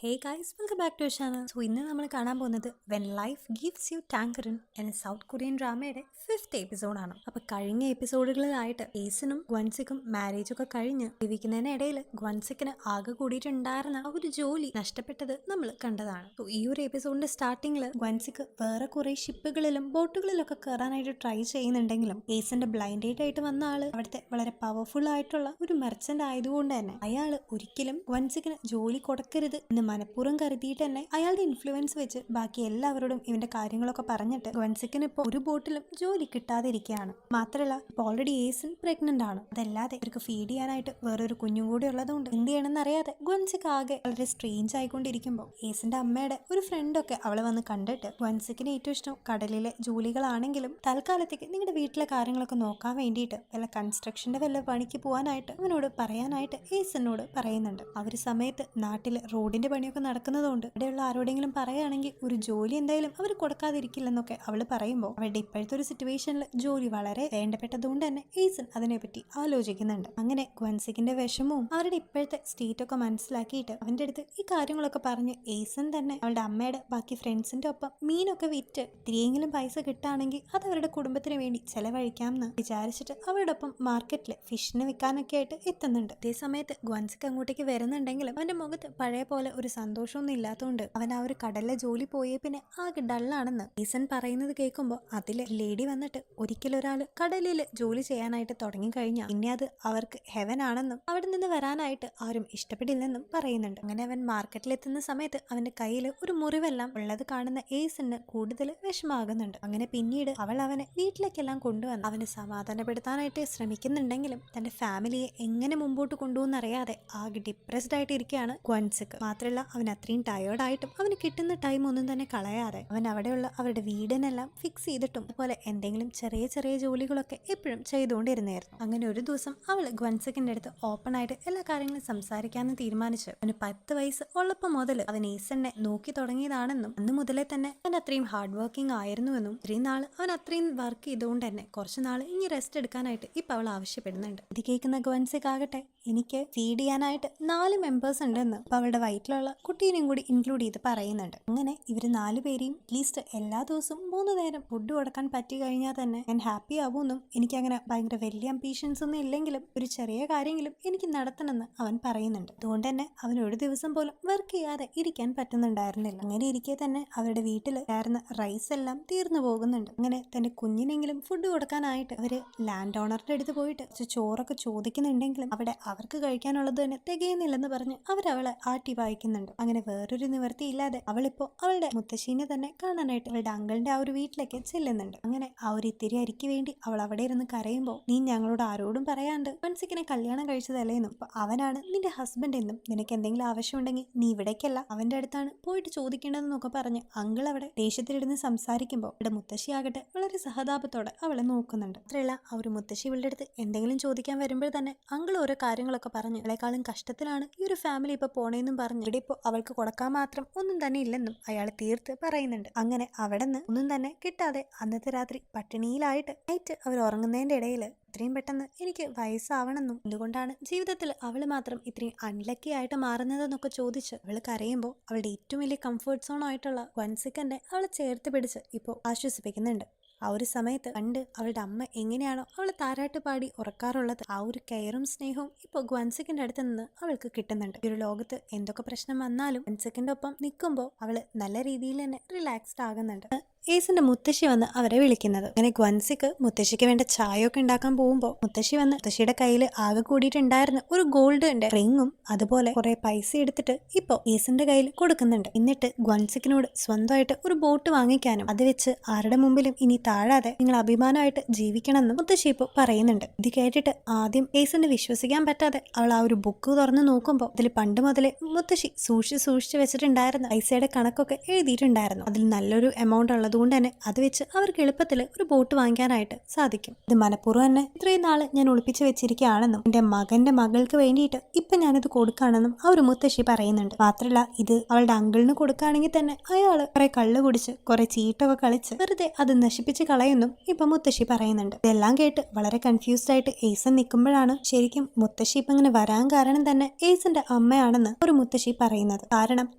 Hey guys welcome back to channel. So ഇന്ന് നമ്മൾ കാണാൻ പോകുന്നത് when life gives you tangerine എന്ന സൗത്ത് കൊറിയൻ ഡ്രാമയുടെ 5th എപ്പിസോഡാണ്. അപ്പൊ കഴിഞ്ഞ എപ്പിസോഡുകളിലായിട്ട് ഏസിനും ഗ്വൻസിക്കും മാരേജ് ഒക്കെ കഴിഞ്ഞ് ജീവിക്കുന്നതിനിടയിൽ ഗ്വൻസിക്കിന് ആകെ കൂടിയിട്ടുണ്ടായിരുന്ന ആ ഒരു ജോലി നഷ്ടപ്പെട്ടത് നമ്മൾ കണ്ടതാണ്. സോ ഈ ഒരു എപ്പിസോഡിന്റെ സ്റ്റാർട്ടിങ്ങിൽ ഗ്വൻസിക്ക് വേറെ കുറെ ഷിപ്പുകളിലും ബോട്ടുകളിലൊക്കെ കയറാനായിട്ട് ട്രൈ ചെയ്യുന്നുണ്ടെങ്കിലും ഏസിന്റെ ബ്ലൈൻഡ് ഡേറ്റ് ആയിട്ട് വന്ന ആള് അവിടുത്തെ വളരെ പവർഫുൾ ആയിട്ടുള്ള ഒരു മെർച്ചന്റ് ആയതുകൊണ്ട് തന്നെ അയാള് ഒരിക്കലും ഗ്വൻസിക്കിന് ജോലി കൊടുക്കരുത് എന്ന് മനഃപൂർവ്വം കരുതിയിട്ട് തന്നെ അയാളുടെ ഇൻഫ്ലുവൻസ് വെച്ച് ബാക്കി എല്ലാവരോടും ഇവന്റെ കാര്യങ്ങളൊക്കെ പറഞ്ഞിട്ട് ഗ്വൻസിക്കിന് ഇപ്പോൾ ഒരു ബോട്ടിലും ജോലി കിട്ടാതിരിക്കുകയാണ്. മാത്രമല്ല ഇപ്പോൾ ഓൾറെഡി ഏസൻ പ്രഗ്നന്റ് ആണ്. അതല്ലാതെ ഇവർക്ക് ഫീഡ് ചെയ്യാനായിട്ട് വേറൊരു കുഞ്ഞും കൂടി ഉള്ളതുകൊണ്ട് എന്ത് ചെയ്യണമെന്ന് അറിയാതെ ഗ്വൻസിക്ക് ആകെ വളരെ സ്ട്രേഞ്ച് ആയിക്കൊണ്ടിരിക്കുമ്പോൾ ഏസിന്റെ അമ്മയുടെ ഒരു ഫ്രണ്ടൊക്കെ അവളെ വന്ന് കണ്ടിട്ട് ഗ്വൻസിക്കിന് ഏറ്റവും ഇഷ്ടം കടലിലെ ജോലികളാണെങ്കിലും തൽക്കാലത്തേക്ക് നിങ്ങളുടെ വീട്ടിലെ കാര്യങ്ങളൊക്കെ നോക്കാൻ വേണ്ടിയിട്ട് വല്ല കൺസ്ട്രക്ഷന്റെ വല്ല പണിക്ക് പോകാനായിട്ട് അവനോട് പറയാനായിട്ട് ഏസനോട് പറയുന്നുണ്ട്. ആ ഒരു സമയത്ത് നാട്ടിൽ റോഡിന്റെ പണിയൊക്കെ നടക്കുന്നതുകൊണ്ട് ഇവിടെയുള്ള ആരോടെങ്കിലും പറയുകയാണെങ്കിൽ ഒരു ജോലി എന്തായാലും അവർ കൊടുക്കാതിരിക്കില്ലെന്നൊക്കെ അവൾ പറയുമ്പോൾ അവളുടെ ഇപ്പോഴത്തെ ഒരു സിറ്റുവേഷനിൽ ജോലി വളരെ വേണ്ടപ്പെട്ടതുകൊണ്ട് തന്നെ ഏസൻ അതിനെപ്പറ്റി ആലോചിക്കുന്നുണ്ട്. അങ്ങനെ ഗ്വൻസിക്കിന്റെ വിഷമവും അവരുടെ ഇപ്പോഴത്തെ സ്റ്റേറ്റ് ഒക്കെ മനസ്സിലാക്കിയിട്ട് അവന്റെ അടുത്ത് ഈ കാര്യങ്ങളൊക്കെ പറഞ്ഞ് ഏസൻ തന്നെ അവളുടെ അമ്മയുടെ ബാക്കി ഫ്രണ്ട്സിന്റെ ഒപ്പം മീനൊക്കെ വിറ്റ് ഇത്തിരിയെങ്കിലും പൈസ കിട്ടുകയാണെങ്കിൽ അത് അവരുടെ കുടുംബത്തിന് വേണ്ടി ചെലവഴിക്കാം എന്ന് വിചാരിച്ചിട്ട് അവരുടെ ഒപ്പം മാർക്കറ്റിൽ ഫിഷിനെ വിൽക്കാനൊക്കെ ആയിട്ട് എത്തുന്നുണ്ട്. അതേ സമയത്ത് ഗ്വൻസിക്ക് അങ്ങോട്ടേക്ക് വരുന്നുണ്ടെങ്കിലും അവന്റെ മുഖത്ത് പഴയ പോലെ ഒരു സന്തോഷമൊന്നും ഇല്ലാത്തതുകൊണ്ട് അവൻ ആ ഒരു കടലിലെ ജോലി പോയേ പിന്നെ ആകെ ഡള്ളാണെന്ന് ഈസൻ പറയുന്നത് കേൾക്കുമ്പോൾ അതിലെ ലേഡി വന്നിട്ട് ഒരിക്കലും ഒരാൾ കടലിൽ ജോലി ചെയ്യാനായിട്ട് തുടങ്ങിക്കഴിഞ്ഞാൽ പിന്നെ അത് അവർക്ക് ഹെവൻ ആണെന്നും അവിടെ നിന്ന് വരാനായിട്ട് ആരും ഇഷ്ടപ്പെടില്ലെന്നും പറയുന്നുണ്ട്. അങ്ങനെ അവൻ മാർക്കറ്റിലെത്തുന്ന സമയത്ത് അവന്റെ കയ്യിൽ ഒരു മുറിവെല്ലാം ഉള്ളത് കാണുന്ന ഏസന് കൂടുതൽ വിഷമാകുന്നുണ്ട്. അങ്ങനെ പിന്നീട് അവൾ അവനെ വീട്ടിലേക്കെല്ലാം കൊണ്ടുവന്ന് അവനെ സമാധാനപ്പെടുത്താനായിട്ട് ശ്രമിക്കുന്നുണ്ടെങ്കിലും തന്റെ ഫാമിലിയെ എങ്ങനെ മുമ്പോട്ട് കൊണ്ടുപോകുന്നറിയാതെ ആകെ ഡിപ്രസ്ഡ് ആയിട്ട് ഇരിക്കുകയാണ് ഗ്വൻസിക്ക്. മാത്രമല്ല അവൻ അത്രയും ടയേർഡായിട്ടും അവന് കിട്ടുന്ന ടൈം ഒന്നും തന്നെ കളയാതെ അവൻ അവിടെയുള്ള അവരുടെ വീടിനെല്ലാം ഫിക്സ് ചെയ്തിട്ടും അതുപോലെ എന്തെങ്കിലും ചെറിയ ചെറിയ ജോലികളൊക്കെ എപ്പോഴും ചെയ്തുകൊണ്ടിരുന്നായിരുന്നു. അങ്ങനെ ഒരു ദിവസം അവൾ ഗ്വൻസിക്കിന്റെ അടുത്ത് ഓപ്പൺ ആയിട്ട് എല്ലാ കാര്യങ്ങളും സംസാരിക്കാമെന്ന് തീരുമാനിച്ചു. അവന് 10 വയസ്സ് ഉള്ളപ്പോൾ മുതൽ അവൻ ഏസനെ നോക്കി തുടങ്ങിയതാണെന്നും അന്ന് മുതലേ തന്നെ അവൻ അത്രയും ഹാർഡ് വർക്കിംഗ് ആയിരുന്നുവെന്നും ഇത്രയും നാള് അവൻ അത്രയും വർക്ക് ചെയ്തുകൊണ്ട് തന്നെ കുറച്ച് നാൾ ഇനി റെസ്റ്റ് എടുക്കാനായിട്ട് ഇപ്പൊ അവൾ ആവശ്യപ്പെടുന്നുണ്ട്. ഇത് കേൾക്കുന്ന ഗ്വൻസിക്ക് ആകട്ടെ എനിക്ക് ഫീഡ് ചെയ്യാനായിട്ട് 4 മെമ്പേഴ്സ് ഉണ്ടെന്ന് അപ്പൊ അവളുടെ വയറ്റിലുള്ള കുട്ടീനെയും കൂടി ഇൻക്ലൂഡ് ചെയ്ത് പറയുന്നുണ്ട്. അങ്ങനെ ഇവര് 4 പേരെയും അറ്റ്ലീസ്റ്റ് എല്ലാ ദിവസവും 3 നേരം ഫുഡ് കൊടുക്കാൻ പറ്റി കഴിഞ്ഞാൽ തന്നെ ഞാൻ ഹാപ്പി ആവുമെന്നും എനിക്കങ്ങനെ ഭയങ്കര വലിയ അംബീഷൻസ് ഒന്നും ഇല്ലെങ്കിലും ഒരു ചെറിയ കാര്യമെങ്കിലും എനിക്ക് നടത്തണമെന്ന് അവൻ പറയുന്നുണ്ട്. അതുകൊണ്ട് തന്നെ അവൻ ഒരു ദിവസം പോലും വർക്ക് ചെയ്യാതെ ഇരിക്കാൻ പറ്റുന്നുണ്ടായിരുന്നില്ല. അങ്ങനെ ഇരിക്കെ തന്നെ അവരുടെ വീട്ടിൽ ഉണ്ടായിരുന്ന റൈസ് എല്ലാം തീർന്നു പോകുന്നുണ്ട്. അങ്ങനെ തന്റെ കുഞ്ഞിനെങ്കിലും ഫുഡ് കൊടുക്കാനായിട്ട് അവര് ലാൻഡ് ഓണറുടെ അടുത്ത് പോയിട്ട് ചോറൊക്കെ ചോദിക്കുന്നുണ്ടെങ്കിലും അവിടെ അവർക്ക് കഴിക്കാനുള്ളത് തന്നെ തികയുന്നില്ലെന്ന് പറഞ്ഞ് അവരവളെ ആട്ടി വായിക്കുന്നുണ്ട്. അങ്ങനെ വേറൊരു നിവൃത്തിയില്ലാതെ അവളിപ്പോ അവളുടെ മുത്തശ്ശീനെ തന്നെ കാണാനായിട്ട് അവളുടെ അങ്കിളിന്റെ ആ ഒരു വീട്ടിലേക്ക് ചെല്ലുന്നുണ്ട്. അങ്ങനെ ആ ഒരു ഇത്തിരി അരിക്ക് വേണ്ടി അവൾ അവിടെ ഇരുന്ന് കരയുമ്പോൾ നീ ഞങ്ങളോട് ആരോടും പറയാണ്ട് ഗ്വൻസിക്കിനെ കല്യാണം കഴിച്ചതല്ലേന്നും അപ്പൊ അവനാണ് നിന്റെ ഹസ്ബൻഡ് എന്നും നിനക്ക് എന്തെങ്കിലും ആവശ്യമുണ്ടെങ്കിൽ നീ ഇവിടേക്കല്ല അവന്റെ അടുത്താണ് പോയിട്ട് ചോദിക്കേണ്ടതെന്നൊക്കെ പറഞ്ഞ് അങ്കിൾ അവിടെ ദേഷ്യത്തിലിരുന്ന് സംസാരിക്കുമ്പോൾ ഇവിടെ മുത്തശ്ശിയാകട്ടെ വളരെ സഹതാപത്തോടെ അവളെ നോക്കുന്നുണ്ട്. അത്രയല്ല ആ ഒരു മുത്തശ്ശി ഇവളുടെ അടുത്ത് എന്തെങ്കിലും ചോദിക്കാൻ വരുമ്പോൾ തന്നെ അങ്കിൾ ഓരോ കാര്യങ്ങളൊക്കെ പറഞ്ഞ് അവളെക്കാളും കഷ്ടത്തിലാണ് ഈ ഒരു ഫാമിലി ഇപ്പൊ പോണേന്നും പറഞ്ഞ് ഇവിടെ ഇപ്പോൾ അവൾക്ക് കൊടുക്കാൻ മാത്രം ഒന്നും തന്നെ ഇല്ലെന്നും അയാൾ തീർത്ത് പറയുന്നുണ്ട്. അങ്ങനെ അവിടെ നിന്ന് ഒന്നും തന്നെ കിട്ടാതെ അന്നത്തെ രാത്രി പട്ടിണിയിലായിട്ട് നൈറ്റ് അവർ ഉറങ്ങുന്നതിന്റെ ഇടയിൽ ഇത്രയും പെട്ടെന്ന് എനിക്ക് വയസ്സാവണമെന്നും എന്തുകൊണ്ടാണ് ജീവിതത്തിൽ അവള് മാത്രം ഇത്രയും അൺലക്കി ആയിട്ട് മാറുന്നതെന്നൊക്കെ ചോദിച്ച് അവൾ കരയുമ്പോൾ അവളുടെ ഏറ്റവും വലിയ കംഫർട്ട് സോൺ ആയിട്ടുള്ള ഗ്വൻസിക്കന്നെ അവളെ ചേർത്ത് പിടിച്ച് ഇപ്പോൾ ആശ്വസിപ്പിക്കുന്നുണ്ട്. ആ ഒരു സമയത്ത് പണ്ട് അവളുടെ അമ്മ എങ്ങനെയാണോ അവളെ താരാട്ട് പാടി ഉറക്കാറുള്ളത് ആ ഒരു കെയറും സ്നേഹവും ഇപ്പോൾ ഗ്വൻസിക്കിന്റെ അടുത്ത് നിന്ന് അവൾക്ക് കിട്ടുന്നുണ്ട്. ഈ ഒരു ലോകത്ത് എന്തൊക്കെ പ്രശ്നം വന്നാലും ഗ്വൻസിക്കിന്റെ ഒപ്പം നിൽക്കുമ്പോൾ അവള് നല്ല രീതിയിൽ തന്നെ റിലാക്സ്ഡ് ആകുന്നുണ്ട്. ഏസിന്റെ മുത്തശ്ശി വന്ന് അവരെ വിളിക്കുന്നത്. അങ്ങനെ ഗ്വൻസിക്ക് മുത്തശ്ശിക്ക് വേണ്ട ചായയൊക്കെ ഉണ്ടാക്കാൻ പോകുമ്പോൾ മുത്തശ്ശി വന്ന് മുത്തശ്ശിയുടെ കയ്യിൽ ആകെ കൂടിയിട്ടുണ്ടായിരുന്ന ഒരു ഗോൾഡിന്റെ റിങ്ങും അതുപോലെ കുറെ പൈസ എടുത്തിട്ട് ഇപ്പൊ ഏസിന്റെ കയ്യിൽ കൊടുക്കുന്നുണ്ട്. എന്നിട്ട് ഗ്വൻസിക്കിനോട് സ്വന്തമായിട്ട് ഒരു ബോട്ട് വാങ്ങിക്കാനും അത് വെച്ച് ആരുടെ മുമ്പിലും ഇനി താഴാതെ നിങ്ങൾ അഭിമാനമായിട്ട് ജീവിക്കണമെന്നും മുത്തശ്ശി ഇപ്പോൾ പറയുന്നുണ്ട്. ഇത് കേട്ടിട്ട് ആദ്യം ഏസിന് വിശ്വസിക്കാൻ പറ്റാതെ അവൾ ആ ഒരു ബുക്ക് തുറന്ന് നോക്കുമ്പോൾ അതിൽ പണ്ട് മുതലേ മുത്തശ്ശി സൂക്ഷിച്ച് വെച്ചിട്ടുണ്ടായിരുന്ന പൈസയുടെ കണക്കൊക്കെ എഴുതിയിട്ടുണ്ടായിരുന്നു. അതിൽ നല്ലൊരു എമൗണ്ട് ഉള്ളത് അതുകൊണ്ട് തന്നെ അത് വെച്ച് അവർക്ക് എളുപ്പത്തിൽ ഒരു ബോട്ട് വാങ്ങിക്കാനായിട്ട് സാധിക്കും. ഇത് മനഃപൂർവ്വം തന്നെ ഇത്രയും നാള് ഞാൻ ഒളിപ്പിച്ചു വെച്ചിരിക്കുകയാണെന്നും എന്റെ മകന്റെ മകൾക്ക് വേണ്ടിയിട്ട് ഇപ്പൊ ഞാനിത് കൊടുക്കുകയാണെന്നും ആ ഒരു മുത്തശ്ശി പറയുന്നുണ്ട്. മാത്രമല്ല ഇത് അവളുടെ അങ്കിളിന് കൊടുക്കുകയാണെങ്കിൽ തന്നെ അയാള് കുറെ കള്ള് കുടിച്ച് കുറെ ചീട്ടൊക്കെ കളിച്ച് വെറുതെ അത് നശിപ്പിച്ച് കളയുന്നും ഇപ്പൊ മുത്തശ്ശി പറയുന്നുണ്ട്. ഇതെല്ലാം കേട്ട് വളരെ കൺഫ്യൂസ്ഡ് ആയിട്ട് ഏസൻ നിൽക്കുമ്പോഴാണ് ശരിക്കും മുത്തശ്ശി ഇപ്പൊ ഇങ്ങനെ വരാൻ കാരണം തന്നെ ഏസന്റെ അമ്മയാണെന്ന് ഒരു മുത്തശ്ശി പറയുന്നത്. കാരണം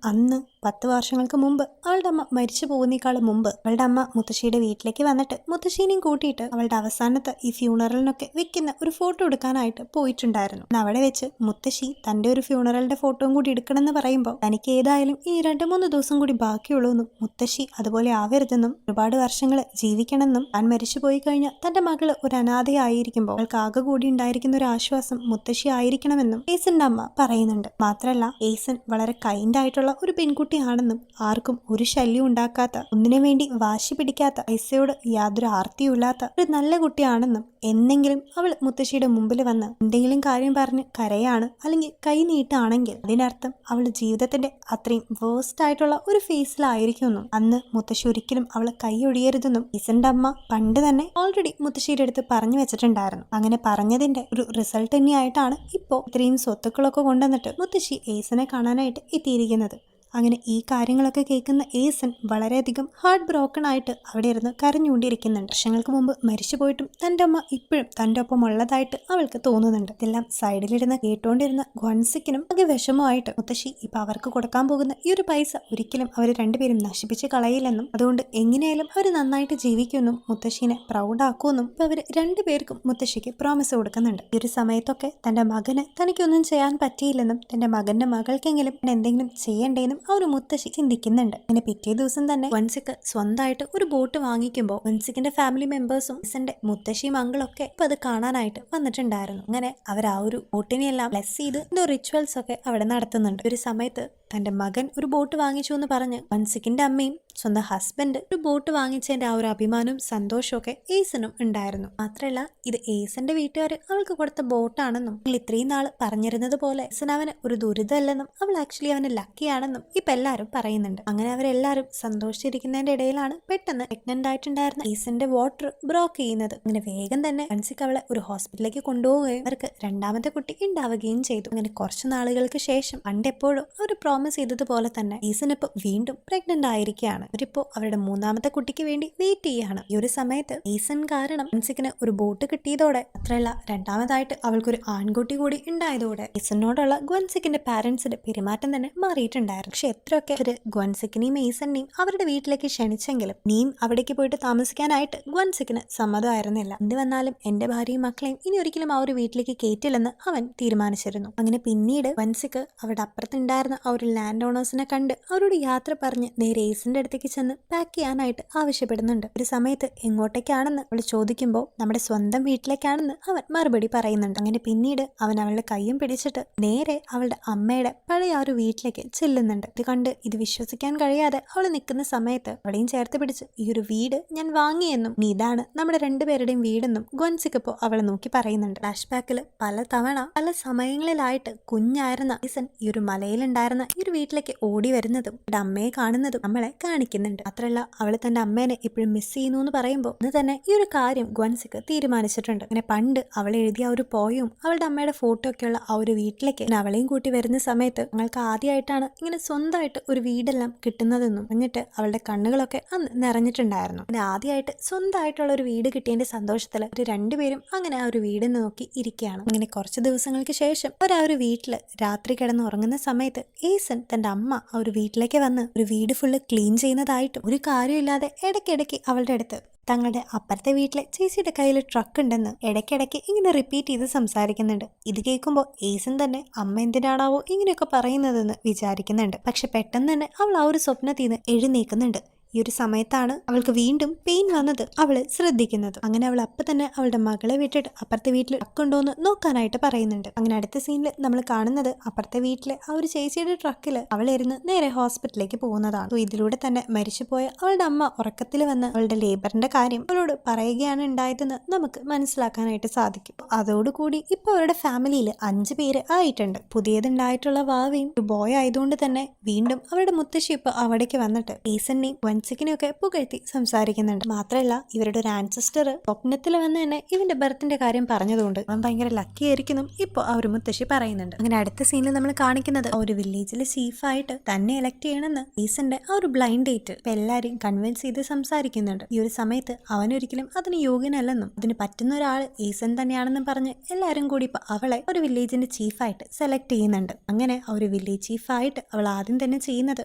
അന്ന് 10 വർഷങ്ങൾക്ക് മുമ്പ് അവളുടെ അമ്മ മരിച്ചു പോകുന്നേക്കാളും മുമ്പ് അവളുടെ അമ്മ മുത്തശ്ശിയുടെ വീട്ടിലേക്ക് വന്നിട്ട് മുത്തശ്ശീനെയും കൂട്ടിയിട്ട് അവളുടെ അവസാനത്തെ ഈ ഫ്യൂണറലിനൊക്കെ വെക്കുന്ന ഒരു ഫോട്ടോ എടുക്കാനായിട്ട് പോയിട്ടുണ്ടായിരുന്നു. അവിടെ വെച്ച് മുത്തശ്ശി തന്റെ ഒരു ഫ്യൂണറലിന്റെ ഫോട്ടോയും കൂടി എടുക്കണമെന്ന് പറയുമ്പോൾ തനിക്ക് ഏതായാലും ഈ 2-3 ദിവസം കൂടി ബാക്കിയുള്ളൂ എന്നും മുത്തശ്ശി അതുപോലെ ആവരുതെന്നും ഒരുപാട് വർഷങ്ങൾ ജീവിക്കണമെന്നും താൻ മരിച്ചു പോയി കഴിഞ്ഞാൽ തന്റെ മകള് ഒരു അനാഥയായിരിക്കുമ്പോൾ അവൾക്ക് ആകെ കൂടി ഉണ്ടായിരിക്കുന്ന ഒരു ആശ്വാസം മുത്തശ്ശി ആയിരിക്കണമെന്നും ഏസന്റെ അമ്മ പറയുന്നുണ്ട്. മാത്രമല്ല ഏസൻ വളരെ കൈൻഡ് ആയിട്ടുള്ള ഒരു പെൺകുട്ടിയാണെന്നും ആർക്കും ഒരു ശല്യം ഉണ്ടാക്കാത്ത, ഒന്നിനു വേണ്ടി വാശി പിടിക്കാത്ത, പൈസയോട് യാതൊരു ആർത്തിയുമില്ലാത്ത ഒരു നല്ല കുട്ടിയാണെന്നും എന്നെങ്കിലും അവൾ മുത്തശ്ശിയുടെ മുമ്പിൽ വന്ന് എന്തെങ്കിലും കാര്യം പറഞ്ഞ് കരയാണ് അല്ലെങ്കിൽ കൈ നീട്ടാണെങ്കിൽ അതിനർത്ഥം അവൾ ജീവിതത്തിന്റെ അത്രയും വേഴ്സ്റ്റ് ആയിട്ടുള്ള ഒരു ഫേസിലായിരിക്കുമെന്നും അന്ന് മുത്തശ്ശി ഒരിക്കലും അവളെ കൈ ഒഴിയരുതെന്നും ഏസന്റെ അമ്മ പണ്ട് തന്നെ ഓൾറെഡി മുത്തശ്ശിയുടെ അടുത്ത് പറഞ്ഞു വെച്ചിട്ടുണ്ടായിരുന്നു. അങ്ങനെ പറഞ്ഞതിന്റെ ഒരു റിസൾട്ട് തന്നെയായിട്ടാണ് ഇപ്പോൾ ഇത്രയും സ്വത്തുക്കളൊക്കെ കൊണ്ടുവന്നിട്ട് മുത്തശ്ശി ഏസനെ കാണാനായിട്ട് എത്തിയിരിക്കുന്നത്. അങ്ങനെ ഈ കാര്യങ്ങളൊക്കെ കേൾക്കുന്ന ഏസൻ വളരെയധികം ഹാർട്ട് ബ്രോക്കൺ ആയിട്ട് അവിടെ ഇരുന്ന് കരഞ്ഞുകൊണ്ടിരിക്കുന്നുണ്ട്. വർഷങ്ങൾക്ക് മുമ്പ് മരിച്ചു പോയിട്ടും തൻ്റെ അമ്മ ഇപ്പോഴും തൻ്റെ ഒപ്പം ഉള്ളതായിട്ട് അവൾക്ക് തോന്നുന്നുണ്ട്. ഇതെല്ലാം സൈഡിലിരുന്ന് കേട്ടോണ്ടിരുന്ന ഗ്വൻസിക്കിനും ആകെ വിഷമമായിട്ട് മുത്തശ്ശി ഇപ്പൊ അവർക്ക് കൊടുക്കാൻ പോകുന്ന ഈ ഒരു പൈസ ഒരിക്കലും അവർ രണ്ടുപേരും നശിപ്പിച്ച് കളയില്ലെന്നും അതുകൊണ്ട് എങ്ങനെയായാലും അവർ നന്നായിട്ട് ജീവിക്കുമെന്നും മുത്തശ്ശീനെ പ്രൗഡാക്കുമെന്നും ഇപ്പൊ അവർ രണ്ടുപേർക്കും മുത്തശ്ശിക്ക് പ്രോമിസ് കൊടുക്കുന്നുണ്ട്. ഈ ഒരു സമയത്തൊക്കെ തൻ്റെ മകന് തനിക്കൊന്നും ചെയ്യാൻ പറ്റിയില്ലെന്നും തൻ്റെ മകന്റെ മകൾക്കെങ്കിലും എന്തെങ്കിലും ചെയ്യണ്ടേന്നും ആ ഒരു മുത്തശ്ശി ചിന്തിക്കുന്നുണ്ട്. അങ്ങനെ പിറ്റേ ദിവസം തന്നെ വൻസിക്ക് സ്വന്തമായിട്ട് ഒരു ബോട്ട് വാങ്ങിക്കുമ്പോൾ വൻസിക്കിന്റെ ഫാമിലി മെമ്പേഴ്സും ഏസന്റെ മുത്തശ്ശിയും അങ്കിളൊക്കെ ഇപ്പൊ അത് കാണാനായിട്ട് വന്നിട്ടുണ്ടായിരുന്നു. അങ്ങനെ അവർ ആ ഒരു ബോട്ടിനെല്ലാം ബ്ലെസ് ചെയ്ത് എന്തോ റിച്വൽസ് ഒക്കെ അവിടെ നടത്തുന്നുണ്ട്. ഒരു സമയത്ത് തന്റെ മകൻ ഒരു ബോട്ട് വാങ്ങിച്ചു എന്ന് പറഞ്ഞ് വൻസിക്കിന്റെ അമ്മയും സ്വന്തം ഹസ്ബൻഡ് ഒരു ബോട്ട് വാങ്ങിച്ചതിന്റെ ആ ഒരു അഭിമാനവും സന്തോഷമൊക്കെ ഏസനും ഉണ്ടായിരുന്നു. മാത്രമല്ല ഇത് ഏസന്റെ വീട്ടുകാർ അവൾക്ക് കൊടുത്ത ബോട്ടാണെന്നും ഇത്രയും നാള് പറഞ്ഞിരുന്നത് പോലെ ഏസൻ അവന് ഒരു ദുരിതമല്ലെന്നും അവൾ ആക്ച്വലി അവന് ലക്കിയാണെന്നും ഇപ്പൊ എല്ലാരും പറയുന്നുണ്ട്. അങ്ങനെ അവരെല്ലാരും സന്തോഷിച്ചിരിക്കുന്നതിന്റെ ഇടയിലാണ് പെട്ടെന്ന് പ്രഗ്നന്റ് ആയിട്ടുണ്ടായിരുന്ന ഏസന്റെ വാട്ടർ ബ്രോക്ക് ചെയ്യുന്നത്. അങ്ങനെ വേഗം തന്നെ വൻസിക്ക് അവളെ ഒരു ഹോസ്പിറ്റലിലേക്ക് കൊണ്ടുപോവുകയും അവർക്ക് രണ്ടാമത്തെ കുട്ടി ഉണ്ടാവുകയും ചെയ്തു. അങ്ങനെ കുറച്ചു നാളുകൾക്ക് ശേഷം പണ്ടെപ്പോഴും അവർ പ്രോമിസ് ചെയ്തതുപോലെ തന്നെ ഏസൻ ഇപ്പൊ വീണ്ടും പ്രഗ്നന്റ് ആയിരിക്കുകയാണ്. അവരിപ്പോ അവരുടെ മൂന്നാമത്തെ കുട്ടിക്ക് വേണ്ടി വെയിറ്റ് ചെയ്യാണ്. ഈ ഒരു സമയത്ത് ഏസൻ കാരണം വൻസിക്കിന് ഒരു ബോട്ട് കിട്ടിയതോടെ മാത്രമല്ല രണ്ടാമതായിട്ട് അവൾക്കൊരു ആൺകുട്ടി കൂടി ഉണ്ടായതോടെ ഏസനോടുള്ള ഗ്വൻസിക്കിന്റെ പാരന്റ്സിന്റെ പെരുമാറ്റം തന്നെ മാറിയിട്ടുണ്ടായിരുന്നു. പക്ഷെ എത്രയൊക്കെ അവര് ഗ്വൻസിക്കിനെയും ഏസനെയും അവരുടെ വീട്ടിലേക്ക് ക്ഷണിച്ചെങ്കിലും നീയും അവിടേക്ക് പോയിട്ട് താമസിക്കാനായിട്ട് ഗ്വൻസിക്കിന് സമ്മതമായിരുന്നില്ല. എന്ത് വന്നാലും എന്റെ ഭാര്യയും മക്കളെയും ഇനി ഒരിക്കലും ആ ഒരു വീട്ടിലേക്ക് കയറ്റില്ലെന്ന് അവൻ തീരുമാനിച്ചിരുന്നു. അങ്ങനെ പിന്നീട് വൻസിക്ക് അവിടെ അപ്പുറത്തുണ്ടായിരുന്ന ആ ഒരു ലാൻഡ് ഓണേഴ്സിനെ കണ്ട് അവരോട് യാത്ര പറഞ്ഞ് നേരെ ഏസന്റെ അടുത്തേക്ക് ചെന്ന് പാക്ക് ചെയ്യാനായിട്ട് ആവശ്യപ്പെടുന്നുണ്ട്. ഒരു സമയത്ത് എങ്ങോട്ടേക്കാണെന്ന് അവൾ ചോദിക്കുമ്പോൾ നമ്മുടെ സ്വന്തം വീട്ടിലേക്കാണെന്ന് അവൻ മറുപടി പറയുന്നുണ്ട്. അങ്ങനെ പിന്നീട് അവൻ അവളുടെ കയ്യും പിടിച്ചിട്ട് നേരെ അവളുടെ അമ്മയുടെ പഴയ ആ ഒരു വീട്ടിലേക്ക് ചെല്ലുന്നുണ്ട്. ഇത് കണ്ട് ഇത് വിശ്വസിക്കാൻ കഴിയാതെ അവൾ നിൽക്കുന്ന സമയത്ത് അവളെയും ചേർത്ത് പിടിച്ച് ഈ ഒരു വീട് ഞാൻ വാങ്ങിയെന്നും നീ ഇതാണ് നമ്മുടെ രണ്ടുപേരുടെയും വീടെന്നും ഗ്വൻസിക്ക് ഇപ്പോൾ അവളെ നോക്കി പറയുന്നുണ്ട്. ഫ്ലാഷ് ബാക്കിൽ പല തവണ പല സമയങ്ങളിലായിട്ട് കുഞ്ഞായിരുന്ന ഏസൻ ഈ ഒരു മലയിലുണ്ടായിരുന്ന ഈ ഒരു വീട്ടിലേക്ക് ഓടി വരുന്നതും ഇവിടെ അമ്മയെ കാണുന്നതും നമ്മളെ കാണിക്കുന്നുണ്ട്. മാത്രമല്ല അവൾ തന്റെ അമ്മേനെ ഇപ്പോഴും മിസ് ചെയ്യുന്നു എന്ന് പറയുമ്പോൾ ഇന്ന് തന്നെ ഈ ഒരു കാര്യം ഗ്വൻസിക്ക് തീരുമാനിച്ചിട്ടുണ്ട്. അങ്ങനെ പണ്ട് അവൾ എഴുതിയ ഒരു പോയും അവളുടെ അമ്മയുടെ ഫോട്ടോ ഒക്കെയുള്ള ആ ഒരു വീട്ടിലേക്ക് അവളെയും കൂട്ടി വരുന്ന സമയത്ത് ഞങ്ങൾക്ക് ആദ്യമായിട്ടാണ് ഇങ്ങനെ സ്വന്തമായിട്ട് ഒരു വീടെല്ലാം കിട്ടുന്നതെന്നും എന്നിട്ട് അവളുടെ കണ്ണുകളൊക്കെ അന്ന് നിറഞ്ഞിട്ടുണ്ടായിരുന്നു. അങ്ങനെ ആദ്യമായിട്ട് സ്വന്തമായിട്ടുള്ള ഒരു വീട് കിട്ടിയതിന്റെ സന്തോഷത്തിൽ ഒരു രണ്ടുപേരും അങ്ങനെ ആ ഒരു വീട് നോക്കി ഇരിക്കുകയാണ്. അങ്ങനെ കുറച്ച് ദിവസങ്ങൾക്ക് ശേഷം ആ ഒരു വീട്ടില് രാത്രി കിടന്ന് ഉറങ്ങുന്ന സമയത്ത് ഏസൻ തന്റെ അമ്മ ആ ഒരു വീട്ടിലേക്ക് വന്ന് ഒരു വീട് ഫുള്ള് ക്ലീൻ ചെയ്യുന്നതായിട്ടും ഒരു കാര്യമില്ലാതെ ഇടയ്ക്കിടയ്ക്ക് അവളുടെ അടുത്ത് തങ്ങളുടെ അപ്പുറത്തെ വീട്ടിലെ ചേച്ചിയുടെ കയ്യിൽ ട്രക്ക് ഉണ്ടെന്ന് ഇടയ്ക്കിടയ്ക്ക് ഇങ്ങനെ റിപ്പീറ്റ് ചെയ്ത് സംസാരിക്കുന്നുണ്ട്. ഇത് കേൾക്കുമ്പോൾ ഏസൻ തന്നെ അമ്മ എന്തിനാണാവോ ഇങ്ങനെയൊക്കെ പറയുന്നതെന്ന് വിചാരിക്കുന്നുണ്ട്. പക്ഷെ പെട്ടെന്ന് തന്നെ അവൾ ആ ഒരു സ്വപ്നത്തിൽ നിന്ന് എഴുന്നേൽക്കുന്നുണ്ട്. ഈ ഒരു സമയത്താണ് അവൾക്ക് വീണ്ടും പെയിൻ വന്നത് അവള് ശ്രദ്ധിക്കുന്നത്. അങ്ങനെ അവൾ അപ്പൊ തന്നെ അവളുടെ മകളെ വിട്ടിട്ട് അപ്പുറത്തെ വീട്ടിൽ ട്രക്കുണ്ടോന്ന് നോക്കാനായിട്ട് പറയുന്നുണ്ട്. അങ്ങനെ അടുത്ത സീനിൽ നമ്മൾ കാണുന്നത് അപ്പുറത്തെ വീട്ടിലെ ആ ഒരു ചേച്ചിയുടെ ട്രക്കില് അവളിരുന്ന് നേരെ ഹോസ്പിറ്റലിലേക്ക് പോകുന്നതാണ്. ഇതിലൂടെ തന്നെ മരിച്ചുപോയ അവളുടെ അമ്മ ഉറക്കത്തിൽ വന്ന് അവളുടെ ലേബറിന്റെ കാര്യം അവളോട് പറയുകയാണ് ഉണ്ടായതെന്ന് നമുക്ക് മനസ്സിലാക്കാനായിട്ട് സാധിക്കും. അതോടുകൂടി ഇപ്പൊ അവരുടെ ഫാമിലിയിൽ 5 പേര് ആയിട്ടുണ്ട്. പുതിയതുണ്ടായിട്ടുള്ള വാവയും ഒരു ബോയ് ആയതുകൊണ്ട് തന്നെ വീണ്ടും അവരുടെ മുത്തശ്ശി ഇപ്പൊ അവിടേക്ക് വന്നിട്ട് ഏസനെയും ഗ്വൻസിക്കിനെയൊക്കെ പുകഴ്ത്തി സംസാരിക്കുന്നുണ്ട്. മാത്രമല്ല ഇവരുടെ ഒരു ആൻസിസ്റ്റർ സ്വപ്നത്തിൽ വന്ന് തന്നെ ഇവന്റെ ബർത്തിന്റെ കാര്യം പറഞ്ഞതുകൊണ്ട് അവൻ ഭയങ്കര ലക്കി ആയിരിക്കുന്നു ഇപ്പോൾ ആ ഒരു മുത്തശ്ശി പറയുന്നുണ്ട്. അങ്ങനെ അടുത്ത സീനിൽ നമ്മൾ കാണിക്കുന്നത് ഒരു വില്ലേജിലെ ചീഫായിട്ട് തന്നെ എലക്ട് ചെയ്യണമെന്ന് ഈസന്റെ ആ ഒരു ബ്ലൈൻഡ് ഡേറ്റ് ഇപ്പൊ എല്ലാരും കൺവിൻസ് ചെയ്ത് സംസാരിക്കുന്നുണ്ട്. ഈ ഒരു സമയത്ത് അവനൊരിക്കലും അതിന് യോഗ്യനല്ലെന്നും അതിന് പറ്റുന്ന ഒരാൾ ഈസൻ തന്നെയാണെന്നും പറഞ്ഞ് എല്ലാരും കൂടി ഇപ്പൊ അവളെ ഒരു വില്ലേജിന്റെ ചീഫായിട്ട് സെലക്ട് ചെയ്യുന്നുണ്ട്. അങ്ങനെ ആ ഒരു വില്ലേജ് ചീഫായിട്ട് അവൾ ആദ്യം തന്നെ ചെയ്യുന്നത്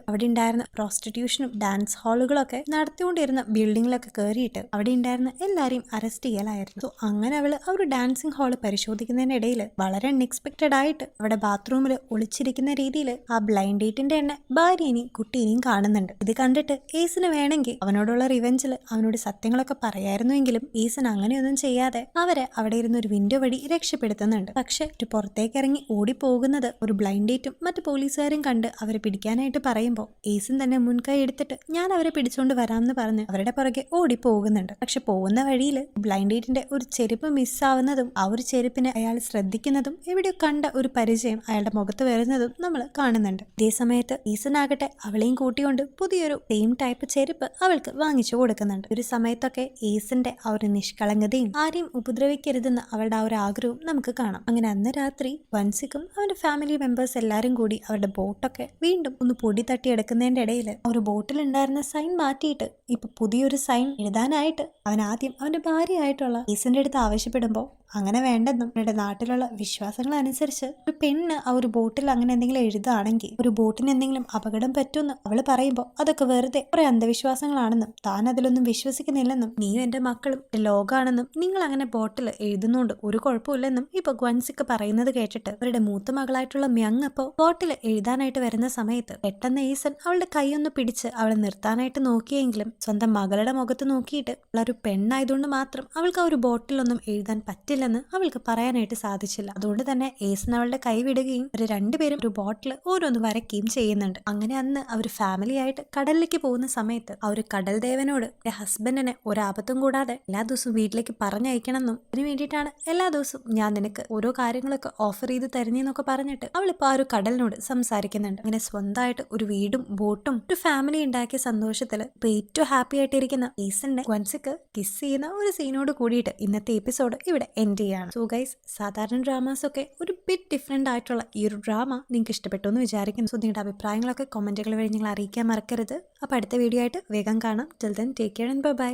അവിടെ ഉണ്ടായിരുന്ന പ്രോസ്റ്റിറ്റ്യൂഷനും ഡാൻസ് ഹാളുകളൊക്കെ നടത്തിക്കൊണ്ടിരുന്ന ബിൽഡിങ്ങിലൊക്കെ കയറിയിട്ട് അവിടെ ഉണ്ടായിരുന്ന എല്ലാരെയും അറസ്റ്റ് ചെയ്യലായിരുന്നു. സോ അങ്ങനെ അവള് ആ ഒരു ഡാൻസിങ് ഹാള് പരിശോധിക്കുന്നതിനിടയിൽ വളരെ അൺഎക്സ്പെക്ടഡ് ആയിട്ട് അവിടെ ബാത്റൂമിൽ ഒളിച്ചിരിക്കുന്ന രീതിയിൽ ആ ബ്ലൈൻഡ് ഡേറ്റിന്റെ തന്നെ ഭാര്യനെയും കുട്ടീനെയും കാണുന്നുണ്ട്. ഇത് കണ്ടിട്ട് ഏസിന് വേണമെങ്കിൽ അവനോടുള്ള റിവെഞ്ചിൽ അവനോട് സത്യങ്ങളൊക്കെ പറയായിരുന്നുവെങ്കിലും ഏസൻ അങ്ങനെയൊന്നും ചെയ്യാതെ അവരെ അവിടെ ഇരുന്ന് ഒരു വിൻഡോ വഴി രക്ഷപ്പെടുത്തുന്നുണ്ട്. പക്ഷെ ഒരു പുറത്തേക്ക് ഇറങ്ങി ഓടിപ്പോകുന്നത് ഒരു ബ്ലൈൻഡ് ഡേറ്റും മറ്റു പോലീസുകാരും കണ്ട് അവരെ പിടിക്കാനായിട്ട് പറയുമ്പോൾ ഏസൻ തന്നെ മുൻകൈ എടുത്തിട്ട് ഞാൻ അവരെ പിടിച്ചോണ്ട് വരാമെന്ന് പറഞ്ഞ് അവരുടെ പുറകെ ഓടിപ്പോകുന്നുണ്ട്. പക്ഷെ പോകുന്ന വഴിയിൽ ബ്ലൈൻഡ് ഡേറ്റിന്റെ ഒരു ചെരുപ്പ് മിസ്സാവുന്നതും ആ ഒരു ചെരുപ്പിനെ അയാൾ ശ്രദ്ധിക്കുന്നതും എവിടെയോ കണ്ട ഒരു പരിചയം അയാളുടെ മുഖത്ത് വരുന്നതും നമ്മൾ കാണുന്നുണ്ട്. ഇതേ സമയത്ത് ഈസൻ ആകട്ടെ അവളെയും കൂട്ടിക്കൊണ്ട് പുതിയൊരു സെയിം ടൈപ്പ് ചെരുപ്പ് അവൾക്ക് വാങ്ങിച്ചു കൊടുക്കുന്നുണ്ട്. ഒരു സമയത്തൊക്കെ ഈസന്റെ ആ ഒരു നിഷ്കളങ്കതയും ആരെയും ഉപദ്രവിക്കരുതെന്ന് അവളുടെ ആ ഒരു ആഗ്രഹവും നമുക്ക് കാണാം. അങ്ങനെ അന്ന് രാത്രി വൻസിക്കും അവന്റെ ഫാമിലി മെമ്പേഴ്സ് എല്ലാരും കൂടി അവരുടെ ബോട്ടൊക്കെ വീണ്ടും ഒന്ന് പൊടി തട്ടിയെടുക്കുന്നതിന്റെ ഇടയിൽ ഒരു ബോട്ടിൽ ഉണ്ടായിരുന്ന സൈൻ മാറ്റിയിട്ട് ഇപ്പൊ പുതിയൊരു സൈൻ എഴുതാനായിട്ട് അവൻ ആദ്യം അവന്റെ ഭാര്യയായിട്ടുള്ള ഈസന്റെ അടുത്ത് ആവശ്യപ്പെടുമ്പോൾ അങ്ങനെ വേണ്ടെന്നും അവരുടെ നാട്ടിലുള്ള വിശ്വാസങ്ങൾ അനുസരിച്ച് ഒരു പെണ്ണ് ആ ഒരു ബോട്ടിൽ അങ്ങനെ എന്തെങ്കിലും എഴുതുകയാണെങ്കിൽ ഒരു ബോട്ടിന് എന്തെങ്കിലും അപകടം പറ്റുമെന്ന് അവള് പറയുമ്പോൾ അതൊക്കെ വെറുതെ കുറെ അന്ധവിശ്വാസങ്ങളാണെന്നും താൻ അതിലൊന്നും വിശ്വസിക്കുന്നില്ലെന്നും നീയും എന്റെ മക്കളും ലോകമാണെന്നും നിങ്ങൾ അങ്ങനെ ബോട്ടിൽ എഴുതുന്നോണ്ട് ഒരു കുഴപ്പമില്ലെന്നും ഇപ്പൊ ഗ്വൻസിക്ക് പറയുന്നത് കേട്ടിട്ട് അവരുടെ മൂത്ത മകളായിട്ടുള്ള മ്യങ് അപ്പോ ബോട്ടിൽ എഴുതാനായിട്ട് വരുന്ന സമയത്ത് പെട്ടെന്ന് ഈസൻ അവളുടെ കൈയൊന്ന് പിടിച്ച് അവളെ നിർത്താനായിട്ട് നോക്കിയെങ്കിലും സ്വന്തം മകളുടെ മുഖത്ത് നോക്കിയിട്ട് അവളൊരു പെണ്ണായതുകൊണ്ട് മാത്രം അവൾക്ക് ആ ഒരു ബോട്ടിലൊന്നും എഴുതാൻ പറ്റില്ലെന്ന് അവൾക്ക് പറയാനായിട്ട് സാധിച്ചില്ല. അതുകൊണ്ട് തന്നെ ഏസൻ അവളുടെ കൈ വിടുകയും ഒരു രണ്ടുപേരും ഒരു ബോട്ടിൽ ഓരോന്ന് വരയ്ക്കുകയും ചെയ്യുന്നുണ്ട്. അങ്ങനെ അന്ന് അവർ ഫാമിലി ആയിട്ട് കടലിലേക്ക് പോകുന്ന സമയത്ത് ആ ഒരു കടൽ ദേവനോട് ഹസ്ബൻഡിനെ ഒരാപത്തും കൂടാതെ എല്ലാ ദിവസവും വീട്ടിലേക്ക് പറഞ്ഞയക്കണമെന്നും അതിന് വേണ്ടിയിട്ടാണ് എല്ലാ ദിവസവും ഞാൻ നിനക്ക് ഓരോ കാര്യങ്ങളൊക്കെ ഓഫർ ചെയ്ത് തരുന്നതെന്നൊക്കെ പറഞ്ഞിട്ട് അവളിപ്പോ ആ ഒരു കടലിനോട് സംസാരിക്കുന്നുണ്ട്. അങ്ങനെ സ്വന്തമായിട്ട് ഒരു വീടും ബോട്ടും ഒരു ഫാമിലി ഉണ്ടാക്കിയ സന്തോഷത്തില് ഇപ്പൊ ഏറ്റവും ഹാപ്പി ആയിട്ടിരിക്കുന്ന ഈസന്റെ ഗ്വൻസിക്ക് കിസ് ചെയ്യുന്ന ഒരു സീനോട് കൂടിയിട്ട് ഇന്നത്തെ എപ്പിസോഡ് ഇവിടെ എൻഡ് ചെയ്യാണ്. സോ ഗൈസ്, സാധാരണ ഡ്രാമാസ് ഒക്കെ ഒരു ബിറ്റ് ഡിഫറെന്റ് ആയിട്ടുള്ള ഈ ഒരു ഡ്രാമ നിങ്ങൾക്ക് ഇഷ്ടപ്പെട്ടു എന്ന് വിചാരിക്കുന്നു. സോ നിങ്ങളുടെ അഭിപ്രായങ്ങളൊക്കെ കമന്റുകൾ വഴി നിങ്ങൾ അറിയിക്കാൻ മറക്കരുത്. അപ്പൊ അടുത്ത വീഡിയോ ആയിട്ട് വേഗം കാണാം. Till then take care and by.